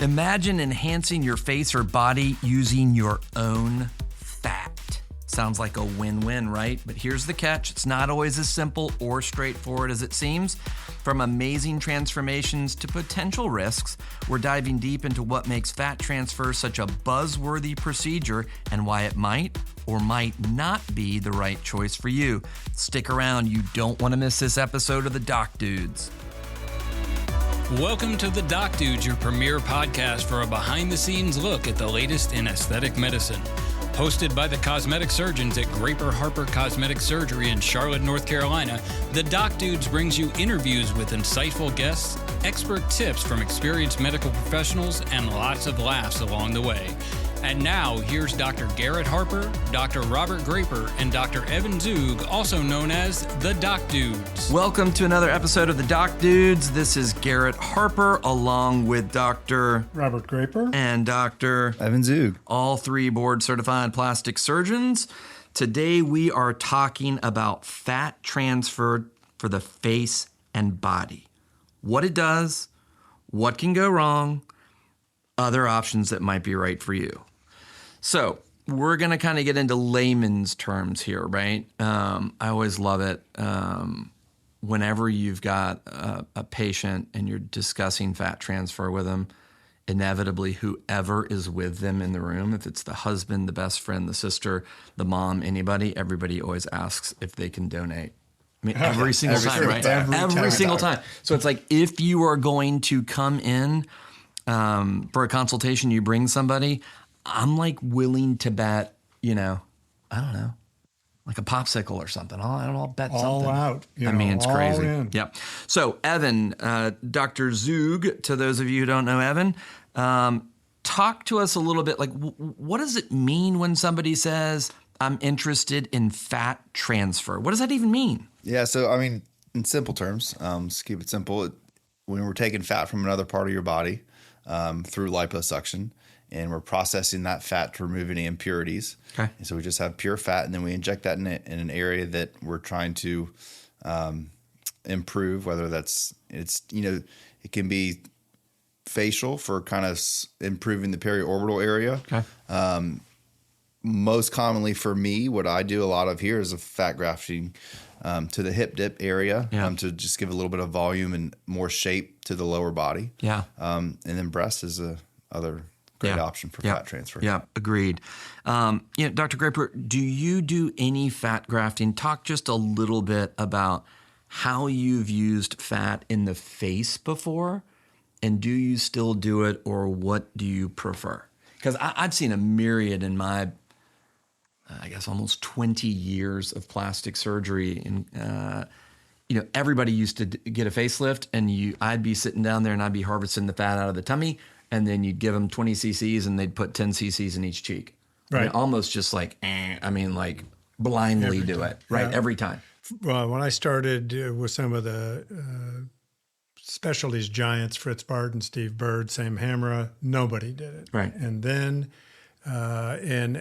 Imagine enhancing your face or body using your own fat. Sounds like a win-win, right? But here's the catch. It's not always as simple or straightforward as it seems. From amazing transformations to potential risks, we're diving deep into what makes fat transfer such a buzzworthy procedure and why it might or might not be the right choice for you. Stick around. You don't want to miss this episode of The Doc Dudes. Welcome to The Doc Dudes, your premier podcast for a behind-the-scenes look at the latest in aesthetic medicine. Hosted by the cosmetic surgeons at Graper Harper Cosmetic Surgery in Charlotte, North Carolina, The Doc Dudes brings you interviews with insightful guests, expert tips from experienced medical professionals, and lots of laughs along the way. And now, here's Dr. Garrett Harper, Dr. Robert Graper, and Dr. Evan Zug, also known as The Doc Dudes. Welcome to another episode of The Doc Dudes. This is Garrett Harper, along with Dr. Robert Graper and Dr. Evan Zug. All three board-certified plastic surgeons. Today, we are talking about fat transfer for the face and body. What it does, what can go wrong, other options that might be right for you. So we're going to kind of get into layman's terms here, right? I always love it whenever you've got a patient and you're discussing fat transfer with them, inevitably whoever is with them in the room, if it's the husband, the best friend, the sister, the mom, anybody, everybody always asks if they can donate. I mean, every single time, right? Every single time. So it's like if you are going to come in for a consultation, you bring somebody, I'm like willing to bet, I don't know, like a popsicle or something. I'll bet something. All out. It's crazy. In. Yeah. So Evan, Dr. Zug, to those of you who don't know Evan, talk to us a little bit. Like, what does it mean when somebody says, I'm interested in fat transfer? What does that even mean? Yeah. So, in simple terms, just keep it simple. When we're taking fat from another part of your body through liposuction, and we're processing that fat to remove any impurities. Okay. And so we just have pure fat, and then we inject that in an area that we're trying to improve, whether it can be facial for kind of improving the periorbital area. Okay. Most commonly for me, what I do a lot of here is a fat grafting to the hip dip area to just give a little bit of volume and more shape to the lower body. Yeah. And then breast is a other great option for fat transfer. Yeah, agreed. Dr. Graper, do you do any fat grafting? Talk just a little bit about how you've used fat in the face before, and do you still do it, or what do you prefer? Because I've seen a myriad in my, almost 20 years of plastic surgery. And, everybody used to get a facelift, and I'd be sitting down there and I'd be harvesting the fat out of the tummy, and then you'd give them 20 cc's and they'd put 10 cc's in each cheek. Right. Almost just like blindly do it. Right. Yeah. Every time. Well, when I started with some of the specialties giants, Fritz Bard and Steve Bird, Sam Hamra, nobody did it. Right. And then in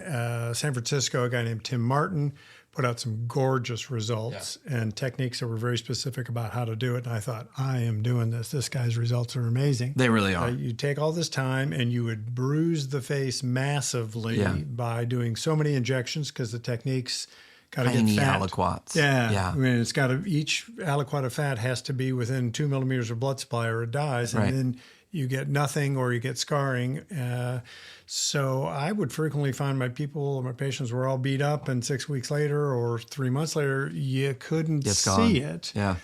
San Francisco, a guy named Tim Martin put out some gorgeous results and techniques that were very specific about how to do it. And I thought, I am doing this. This guy's results are amazing. They really are. You take all this time and you would bruise the face massively by doing so many injections because the techniques got to get fat. Aliquots. Yeah. It's got to, each aliquot of fat has to be within 2 millimeters of blood supply or it dies. And then you get nothing or you get scarring. So I would frequently find my patients were all beat up, and 6 weeks later or 3 months later, you couldn't see it. Yeah.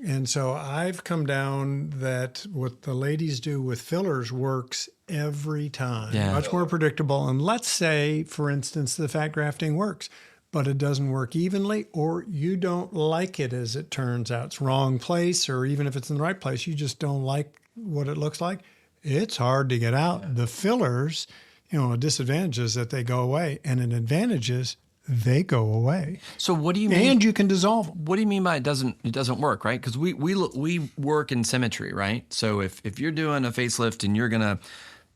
And so I've come down that what the ladies do with fillers works every time. Yeah. Much more predictable. And let's say, for instance, the fat grafting works, but it doesn't work evenly, or you don't like it as it turns out. It's wrong place, or even if it's in the right place, you just don't like what it looks like. It's hard to get out. Yeah. The fillers, a disadvantage is that they go away, and an advantage is they go away. So what do you mean? And you can dissolve them. What do you mean by it doesn't work, right? Because we work in symmetry, right? So if you're doing a facelift and you're gonna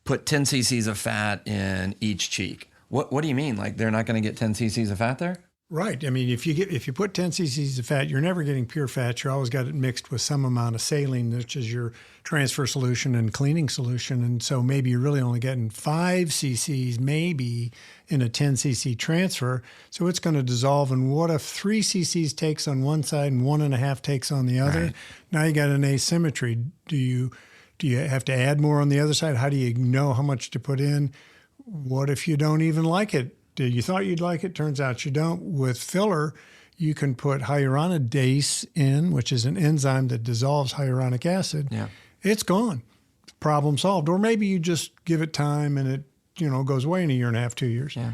put 10 cc's of fat in each cheek, what do you mean? Like they're not going to get 10 cc's of fat there? Right. I mean, if you put 10 cc's of fat, you're never getting pure fat. You always got it mixed with some amount of saline, which is your transfer solution and cleaning solution. And so maybe you're really only getting 5 cc's maybe in a 10 cc transfer. So it's going to dissolve. And what if 3 cc's takes on one side and 1.5 takes on the other? Right. Now you got an asymmetry. Do you have to add more on the other side? How do you know how much to put in? What if you don't even like it? You thought you'd like it, turns out you don't. With filler, you can put hyaluronidase in, which is an enzyme that dissolves hyaluronic acid. Yeah. It's gone. Problem solved. Or maybe you just give it time and it, goes away in 1.5 2 years. Yeah.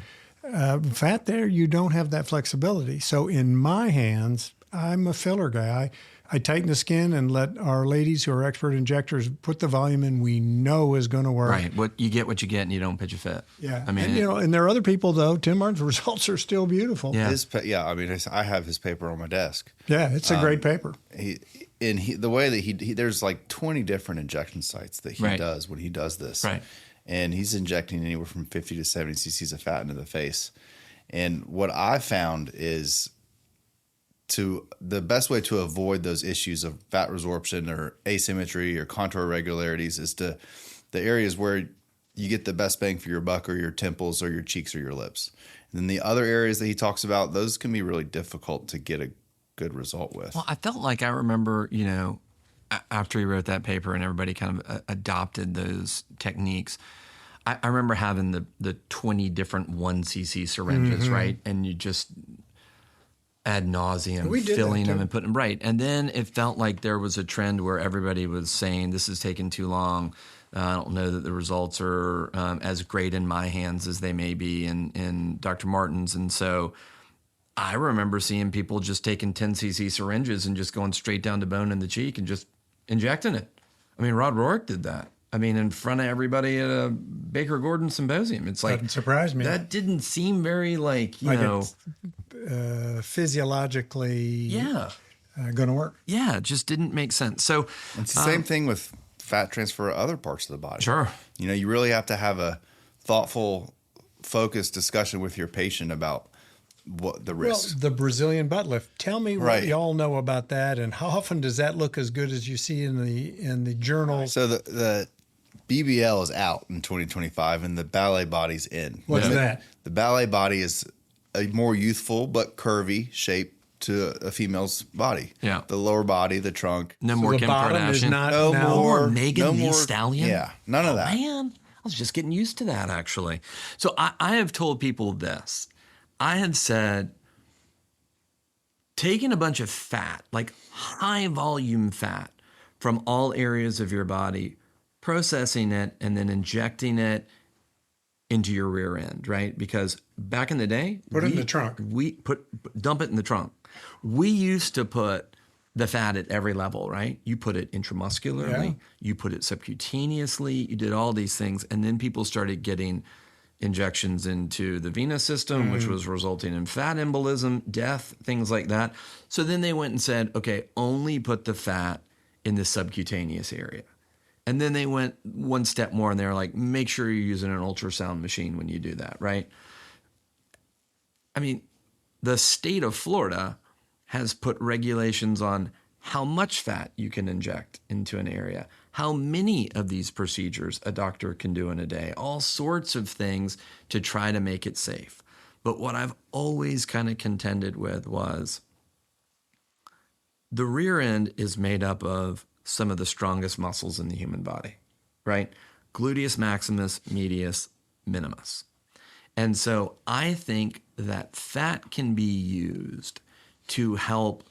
Fat there, you don't have that flexibility. So in my hands, I'm a filler guy. I tighten the skin and let our ladies who are expert injectors put the volume in we know is going to work. Right. What you get, and you don't pitch a fit. Yeah. I mean, and there are other people, though. Tim Martin's results are still beautiful. Yeah. I mean, I have his paper on my desk. Yeah, it's a great paper. The way that he there's like 20 different injection sites that he does when he does this. Right. And he's injecting anywhere from 50 to 70 cc's of fat into the face. And what I found is the best way to avoid those issues of fat resorption or asymmetry or contour irregularities is to the areas where you get the best bang for your buck or your temples or your cheeks or your lips. And then the other areas that he talks about, those can be really difficult to get a good result with. Well, I felt like I remember, after he wrote that paper and everybody kind of adopted those techniques, I remember having the 20 different 1 cc syringes, right? And you just ad nauseum filling them and putting them right. And then it felt like there was a trend where everybody was saying, this is taking too long. I don't know that the results are as great in my hands as they may be in Dr. Martin's. And so I remember seeing people just taking 10 cc syringes and just going straight down to bone in the cheek and just injecting it. I mean, Rod Rourke did that. I mean, in front of everybody at a Baker Gordon symposium. It's like, doesn't surprise me. That didn't seem very physiologically going to work. Yeah, it just didn't make sense. So it's the same thing with fat transfer to other parts of the body. Sure. You really have to have a thoughtful, focused discussion with your patient about what the risks. Well, the Brazilian butt lift. Tell me what y'all know about that, and how often does that look as good as you see in the journals? So the BBL is out in 2025, and the ballet body's in. What's that? The ballet body is a more youthful but curvy shape to a female's body. Yeah. The lower body, the trunk. No more the Kim bottom Kardashian. is not No now. more Megan Thee Stallion. Yeah, none of that. Man, I was just getting used to that, actually. So I have told people this. I have said, taking a bunch of fat, like high volume fat from all areas of your body, processing it, and then injecting it into your rear end, right? Because back in the day, Put it in the trunk. Dump it in the trunk. We used to put the fat at every level, right? You put it intramuscularly, you put it subcutaneously, you did all these things, and then people started getting injections into the venous system, which was resulting in fat embolism, death, things like that. So then they went and said, okay, only put the fat in the subcutaneous area. And then they went one step more and they were like, make sure you're using an ultrasound machine when you do that, right? I mean, the state of Florida has put regulations on how much fat you can inject into an area, how many of these procedures a doctor can do in a day, all sorts of things to try to make it safe. But what I've always kind of contended with was the rear end is made up of some of the strongest muscles in the human body, right? Gluteus maximus, medius, minimus. And so I think that fat can be used to help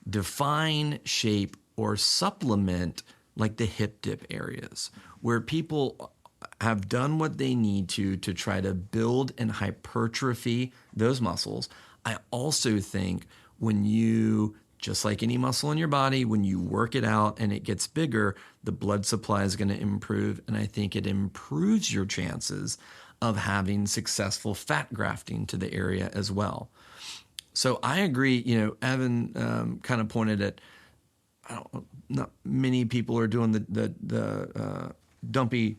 define, shape, or supplement like the hip dip areas where people have done what they need to try to build and hypertrophy those muscles. I also think when you, just like any muscle in your body, when you work it out and it gets bigger, the blood supply is going to improve. And I think it improves your chances of having successful fat grafting to the area as well. So I agree, Evan kind of pointed at, not many people are doing the dumpy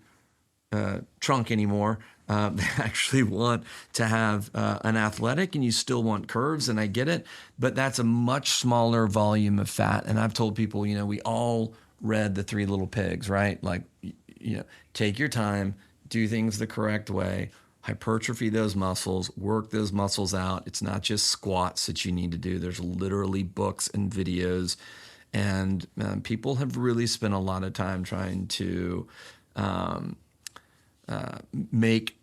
trunk anymore. They actually want to have an athletic, and you still want curves, and I get it, but that's a much smaller volume of fat. And I've told people, we all read The Three Little Pigs, right? Like, take your time, do things the correct way, hypertrophy those muscles, work those muscles out. It's not just squats that you need to do. There's literally books and videos, and people have really spent a lot of time trying to make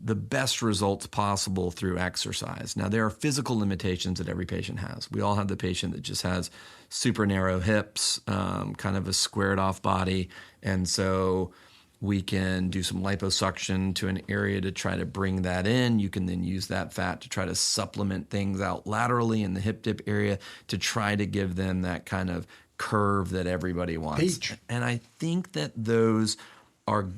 the best results possible through exercise. Now, there are physical limitations that every patient has. We all have the patient that just has super narrow hips, kind of a squared off body. And so we can do some liposuction to an area to try to bring that in. You can then use that fat to try to supplement things out laterally in the hip dip area to try to give them that kind of curve that everybody wants. Peach. And I think that those are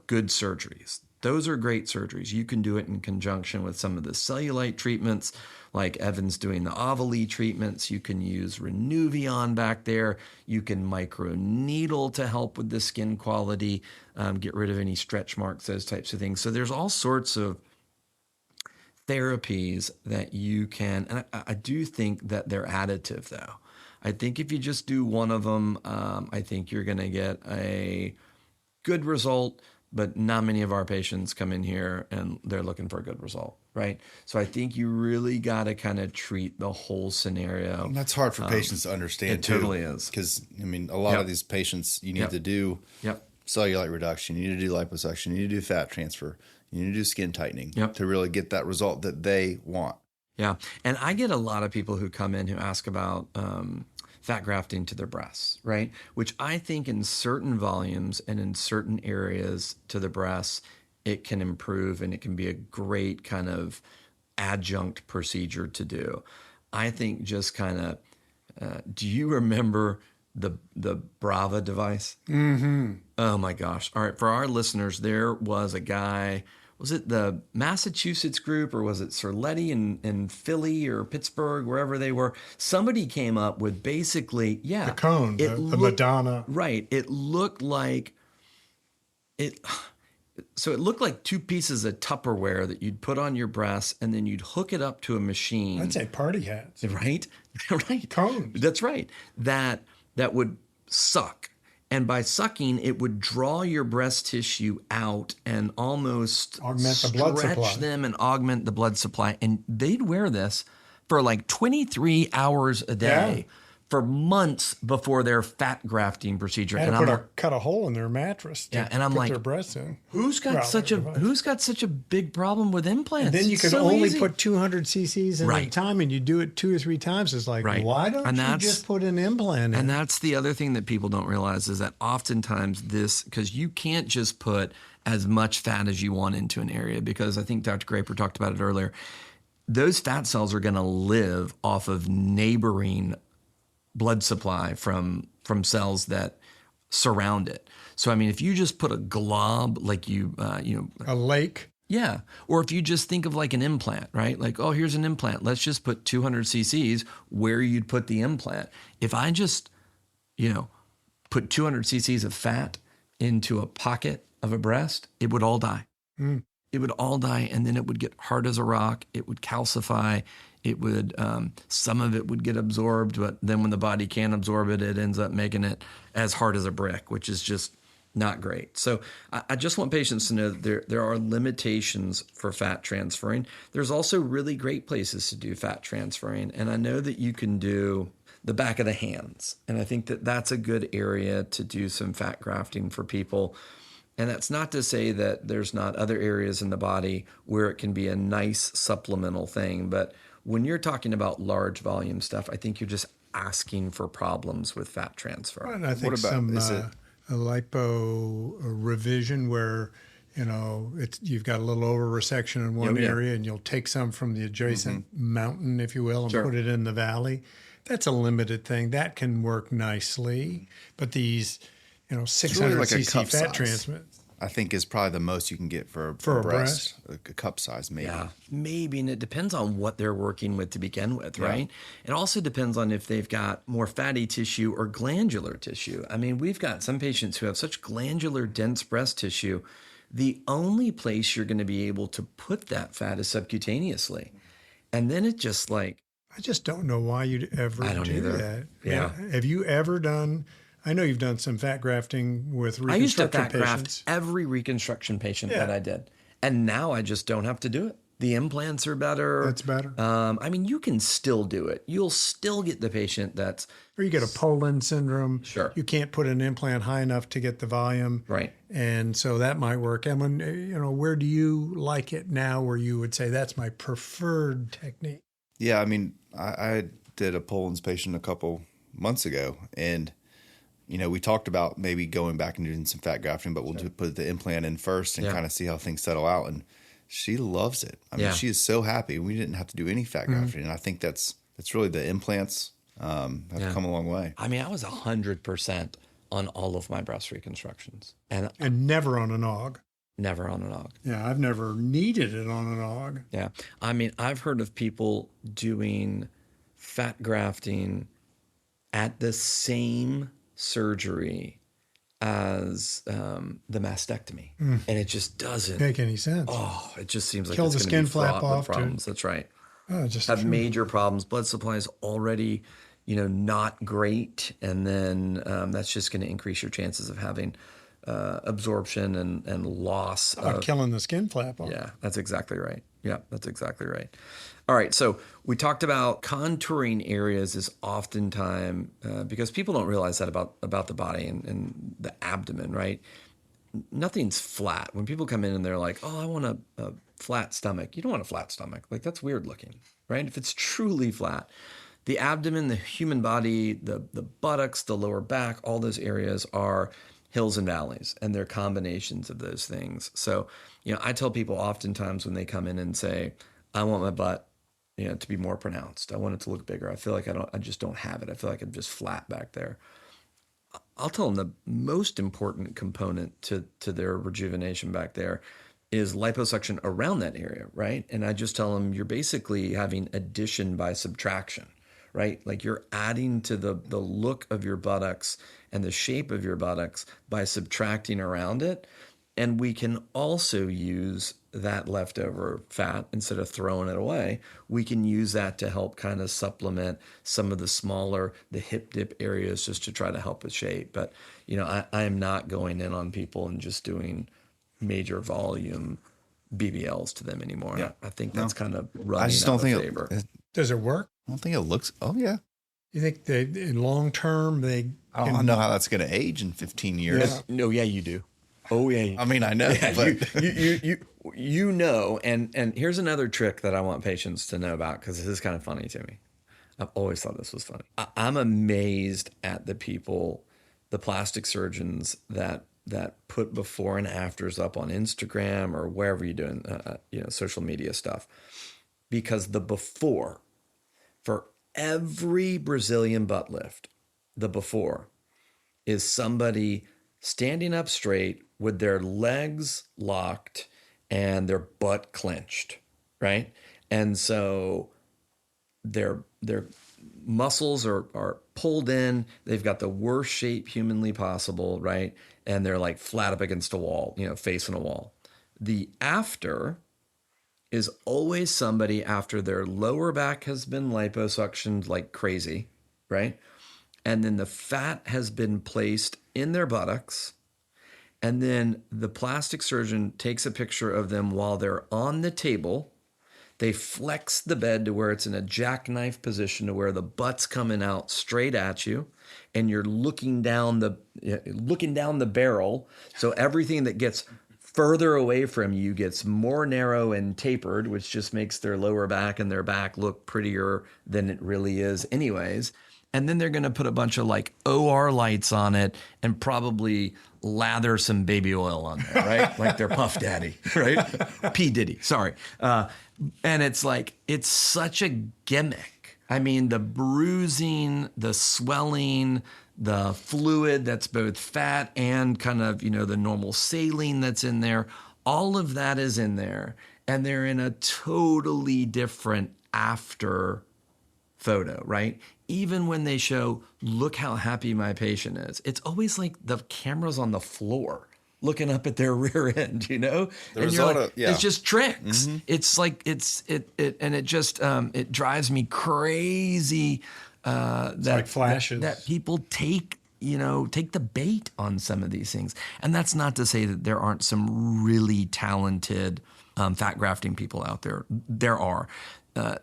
good surgeries. Those are great surgeries. You can do it in conjunction with some of the cellulite treatments, like Evan's doing the Ovally treatments. You can use Renuvion back there. You can microneedle to help with the skin quality, get rid of any stretch marks, those types of things. So there's all sorts of therapies that you can, and I do think that they're additive, though. I think if you just do one of them, I think you're going to get a good result, but not many of our patients come in here and they're looking for a good result, right? So I think you really got to kind of treat the whole scenario. And that's hard for patients to understand. It totally is. Because, a lot of these patients, you need to do cellulite reduction, you need to do liposuction, you need to do fat transfer, you need to do skin tightening to really get that result that they want. Yeah. And I get a lot of people who come in who ask about fat grafting to their breasts, right? Which I think in certain volumes and in certain areas to the breasts, it can improve and it can be a great kind of adjunct procedure to do. I think just kind of, do you remember the Brava device? Mm-hmm. Oh my gosh. All right. For our listeners, there was a guy, was it the Massachusetts group or was it Cerletti in Philly or Pittsburgh, wherever they were? Somebody came up with basically, the cone, the Madonna. Right. It looked like it. So it looked like two pieces of Tupperware that you'd put on your breasts and then you'd hook it up to a machine. I'd say party hats. Right? Right. Cones. That's right. That would suck. And by sucking, it would draw your breast tissue out and almost augment the blood supply. Stretch them and augment the blood supply. And they'd wear this for like 23 hours a day for months before their fat grafting procedure. And cut a hole in their mattress to put their breasts in. Who's got such a big problem with implants? And then you could only put 200 cc's in at a time, and you do it 2 or 3 times. It's like, why don't you just put an implant in? And that's the other thing that people don't realize is that oftentimes because you can't just put as much fat as you want into an area, because I think Dr. Graper talked about it earlier. Those fat cells are going to live off of neighboring blood supply from cells that surround it. So, if you just put a glob, like a lake. Yeah. Or if you just think of like an implant, right? Like, oh, here's an implant. Let's just put 200 cc's where you'd put the implant. If I just, put 200 cc's of fat into a pocket of a breast, it would all die. Mm. It would all die, and then it would get hard as a rock. It would calcify. It would, some of it would get absorbed, but then when the body can't absorb it, it ends up making it as hard as a brick, which is just not great. So I just want patients to know that there are limitations for fat transferring. There's also really great places to do fat transferring, and I know that you can do the back of the hands, and I think that that's a good area to do some fat grafting for people. And that's not to say that there's not other areas in the body where it can be a nice supplemental thing. But when you're talking about large volume stuff, I think you're just asking for problems with fat transfer. And I think a lipo revision where, you've got a little over resection in one area and you'll take some from the adjacent mountain, if you will, and put it in the valley. That's a limited thing. That can work nicely. But these 600 really cc fat transfer, I think, is probably the most you can get for a breast. A cup size, maybe. Yeah, maybe. And it depends on what they're working with to begin with, right? It also depends on if they've got more fatty tissue or glandular tissue. We've got some patients who have such glandular, dense breast tissue The only place you're going to be able to put that fat is subcutaneously. And then it just like, I just don't know why you'd ever I don't do either. that. Yeah. Have you ever done, I know you've done some fat grafting with I used to reconstruction fat graft patients. every reconstruction patient Yeah. that I did. And now I just don't have to do it. The implants are better. That's better. I mean, you can still do it. You'll still get the patient that's Or you get a Poland syndrome. Sure. You can't put an implant high enough to get the volume. right. And so that might work. And when, where do you like it now where you would say that's my preferred technique? Yeah, I mean, I did a Poland's patient a couple months ago, and we talked about maybe going back and doing some fat grafting, but we'll put the implant in first and kind of see how things settle out. And she loves it. I mean, she is so happy. We didn't have to do any fat grafting, and I think that's really the implants have come a long way. I mean, I was 100% on all of my breast reconstructions and And never on an AUG. never on an AUG. Yeah, I've never needed it on an AUG. Yeah. I mean, I've heard of people doing fat grafting at the same surgery as the mastectomy. And it just doesn't Make any sense. Oh, it just seems like Kill it's the going to skin be flap fraught off, with too. problems. That's right. Oh, just Have major problems. Blood supply is already, not great, and then that's just going to increase your chances of having absorption and loss of killing the skin flap off. Yeah, that's exactly right. Yeah, that's exactly right. All right, so we talked about contouring areas is oftentimes because people don't realize that about the body and the abdomen, right? Nothing's flat. When people come in and they're like, "Oh, I want a flat stomach," you don't want a flat stomach. Like that's weird looking, right? If it's truly flat, the abdomen, the human body, the buttocks, the lower back, all those areas are hills and valleys, and they're combinations of those things. So, I tell people oftentimes when they come in and say, "I want my butt, to be more pronounced. I want it to look bigger. I feel like I just don't have it. I feel like I'm just flat back there." I'll tell them the most important component to their rejuvenation back there is liposuction around that area, right? And I just tell them you're basically having addition by subtraction, right? Like you're adding to the look of your buttocks and the shape of your buttocks by subtracting around it. And we can also use that leftover fat instead of throwing it away. We can use that to help kind of supplement some of the hip dip areas just to try to help with shape. But, I am not going in on people and just doing major volume BBLs to them anymore. Yeah. I think that's kind of running I just don't think favor. Does it work? I don't think it looks. Oh yeah. You think in long term they I don't know how that's going to age in 15 years. Yeah. No, yeah, you do. Oh yeah. I mean, I know, Yeah, but you know, and here's another trick that I want patients to know about because this is kind of funny to me. I've always thought this was funny. I'm amazed at the people, the plastic surgeons that put before and afters up on Instagram or wherever you're doing, social media stuff, because the before for every Brazilian butt lift, the before is somebody standing up straight with their legs locked and their butt clenched, right? And so their muscles are pulled in. They've got the worst shape humanly possible, right? And they're like flat up against a wall, facing a wall. The after is always somebody after their lower back has been liposuctioned like crazy, right? And then the fat has been placed in their buttocks. And then the plastic surgeon takes a picture of them while they're on the table. They flex the bed to where it's in a jackknife position to where the butt's coming out straight at you. And you're looking down the barrel. So everything that gets further away from you gets more narrow and tapered, which just makes their lower back and their back look prettier than it really is anyways. And then they're going to put a bunch of like OR lights on it and probably lather some baby oil on there, right? Like their Puff Daddy, right? P. Diddy, sorry. And it's like, it's such a gimmick. I mean, the bruising, the swelling, the fluid that's both fat and kind of, the normal saline that's in there, all of that is in there. And they're in a totally different after photo, right? Even when they show, look how happy my patient is, it's always like the camera's on the floor. looking up at their rear end, The and you're result like, of- yeah. it's just tricks. It's like it just it drives me crazy that like flashes. that people take the bait on some of these things. And that's not to say that there aren't some really talented fat grafting people out there. There are.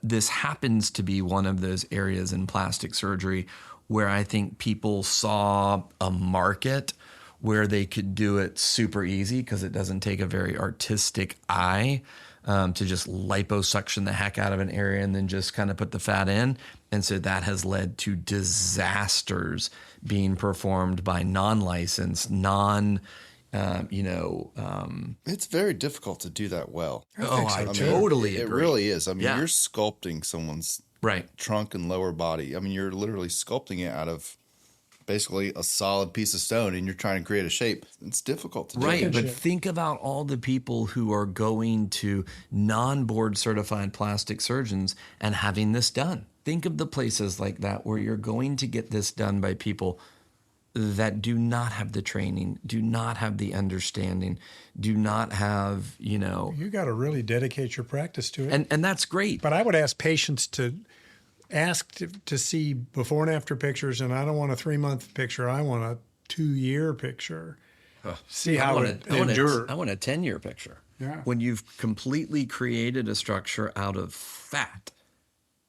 This happens to be one of those areas in plastic surgery where I think people saw a market where they could do it super easy because it doesn't take a very artistic eye to just liposuction the heck out of an area and then just kind of put the fat in. And so that has led to disasters being performed by non-licensed, It's very difficult to do that well. I mean, totally It agree. really is. I mean, Yeah. you're sculpting someone's Right. trunk and lower body. I mean, you're literally sculpting it out of basically a solid piece of stone, and you're trying to create a shape. It's difficult to do. Right, but shit. think about all the people who are going to non-board certified plastic surgeons and having this done. Think of the places like that where you're going to get this done by people that do not have the training, do not have the understanding, do not have, You got to really dedicate your practice to it. and that's great. But I would ask patients to ask to see before and after pictures, and I don't want a 3-month picture. I want a 2-year picture. See how it endures. I want a 10-year picture. Yeah. When you've completely created a structure out of fat,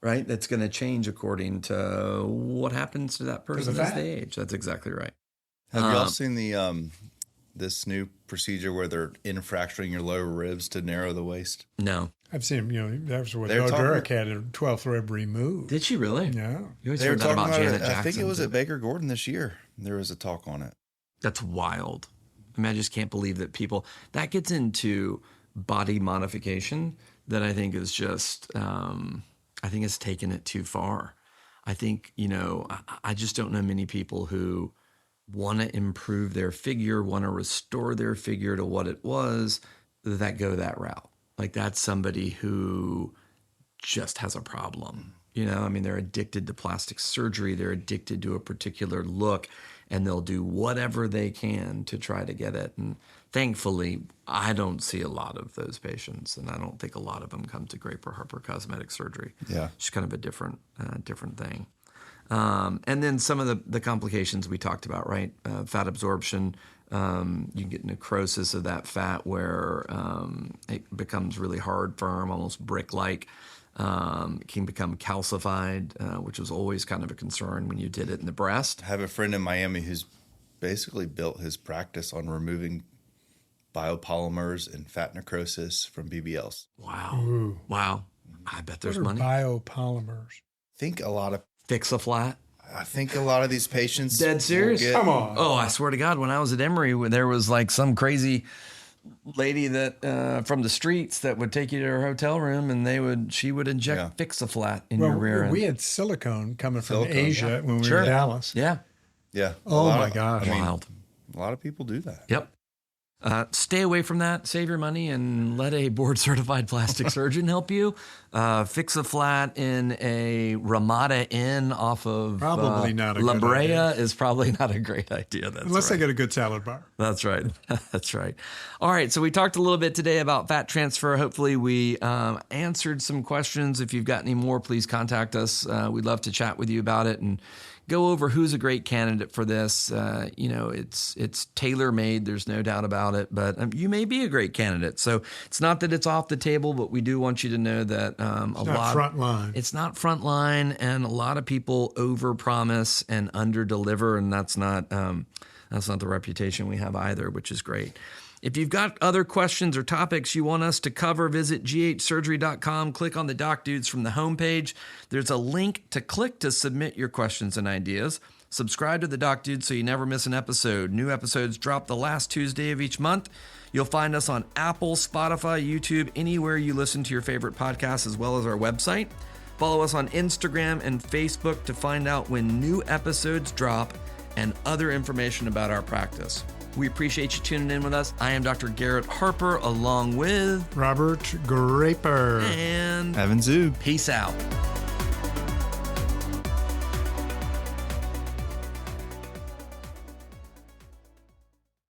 right? That's going to change according to what happens to that person as fat. they age. That's exactly right. Have y'all seen the this new procedure where they're infracturing your lower ribs to narrow the waist? No. I've seen him, that was what They were Bo talking- Durek had a 12th rib removed. Did she really? Yeah. You always They were heard that talking about about Janet it. Jackson. I think it was too. at Baker Gordon this year. There was a talk on it. That's wild. I mean, I just can't believe that that gets into body modification that I think is just, I think it's taken it too far. I think, I just don't know many people who want to improve their figure, want to restore their figure to what it was, that go that route. Like that's somebody who just has a problem. They're addicted to plastic surgery. They're addicted to a particular look, and they'll do whatever they can to try to get it. And thankfully, I don't see a lot of those patients, and I don't think a lot of them come to Graper Harper Cosmetic Surgery. Yeah. It's kind of a different thing. And then some of the complications we talked about, right? Fat absorption. You can get necrosis of that fat where it becomes really hard, firm, almost brick-like. It can become calcified, which was always kind of a concern when you did it in the breast. I have a friend in Miami who's basically built his practice on removing biopolymers and fat necrosis from BBLs. Wow. Ooh. Wow. I bet there's What are money. biopolymers? Fix a flat. I think a lot of these patients Dead serious? will get- Come on. Oh, I swear to God, when I was at Emory, there was like some crazy lady that from the streets that would take you to her hotel room and she would inject Yeah. Fix-A-Flat in your rear end. we had silicone coming from Silicone, Asia when we Sure. were in Dallas. Yeah. Yeah. Oh my gosh. Wild. A lot of people do that. Yep. Stay away from that. Save your money and let a board-certified plastic surgeon help you. Fix-A-Flat in a Ramada Inn off of Probably not a La good Brea idea. is probably not a great idea. That's Unless right. they get a good salad bar. That's right. That's right. All right. So we talked a little bit today about fat transfer. Hopefully we answered some questions. If you've got any more, please contact us. We'd love to chat with you about it and go over who's a great candidate for this. It's tailor-made. There's no doubt about it. But you may be a great candidate. So it's not that it's off the table, but we do want you to know that it's not front line, and a lot of people overpromise and underdeliver, and that's not the reputation we have either, which is great. If you've got other questions or topics you want us to cover, visit ghsurgery.com. Click on the Doc Dudes from the homepage. There's a link to click to submit your questions and ideas. Subscribe to the Doc Dudes so you never miss an episode. New episodes drop the last Tuesday of each month. You'll find us on Apple, Spotify, YouTube, anywhere you listen to your favorite podcasts, as well as our website. Follow us on Instagram and Facebook to find out when new episodes drop and other information about our practice. We appreciate you tuning in with us. I am Dr. Garrett Harper, along with Robert Graper. and Evan Zub. peace out.